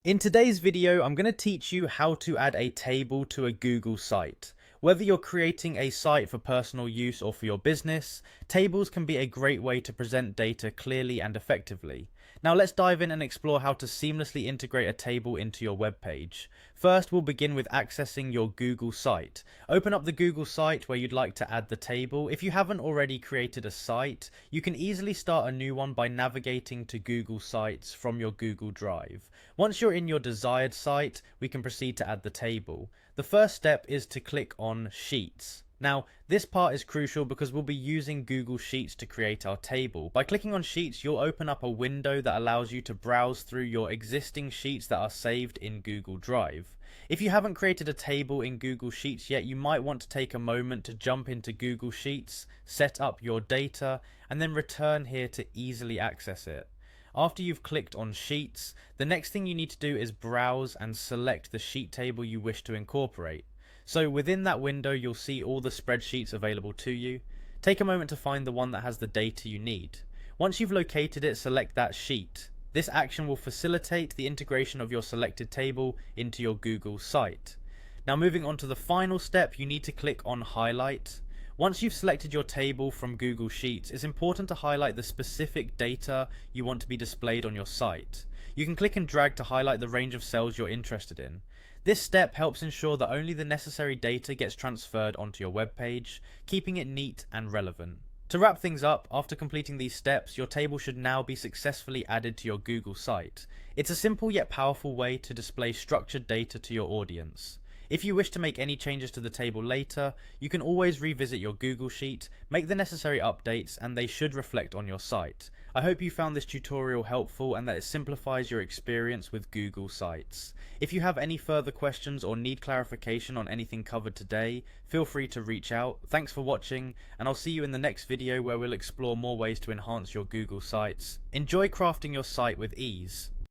In today's video, I'm going to teach you how to add a table to a Google site. Whether you're creating a site for personal use or for your business, tables can be a great way to present data clearly and effectively. Now let's dive in and explore how to seamlessly integrate a table into your web page. First, we'll begin with accessing your Google site. Open up the Google site where you'd like to add the table. If you haven't already created a site, you can easily start a new one by navigating to Google Sites from your Google Drive. Once you're in your desired site, we can proceed to add the table. The first step is to click on Sheets. Now, this part is crucial because we'll be using Google Sheets to create our table. By clicking on Sheets, you'll open up a window that allows you to browse through your existing sheets that are saved in Google Drive. If you haven't created a table in Google Sheets yet, you might want to take a moment to jump into Google Sheets, set up your data, and then return here to easily access it. After you've clicked on Sheets, the next thing you need to do is browse and select the sheet table you wish to incorporate. So within that window, you'll see all the spreadsheets available to you. Take a moment to find the one that has the data you need. Once you've located it, select that sheet. This action will facilitate the integration of your selected table into your Google site. Now moving on to the final step, you need to click on Highlight. Once you've selected your table from Google Sheets, it's important to highlight the specific data you want to be displayed on your site. You can click and drag to highlight the range of cells you're interested in. This step helps ensure that only the necessary data gets transferred onto your web page, keeping it neat and relevant. To wrap things up, after completing these steps, your table should now be successfully added to your Google site. It's a simple yet powerful way to display structured data to your audience. If you wish to make any changes to the table later, you can always revisit your Google Sheet, make the necessary updates, and they should reflect on your site. I hope you found this tutorial helpful and that it simplifies your experience with Google Sites. If you have any further questions or need clarification on anything covered today, feel free to reach out. Thanks for watching, and I'll see you in the next video where we'll explore more ways to enhance your Google Sites. Enjoy crafting your site with ease.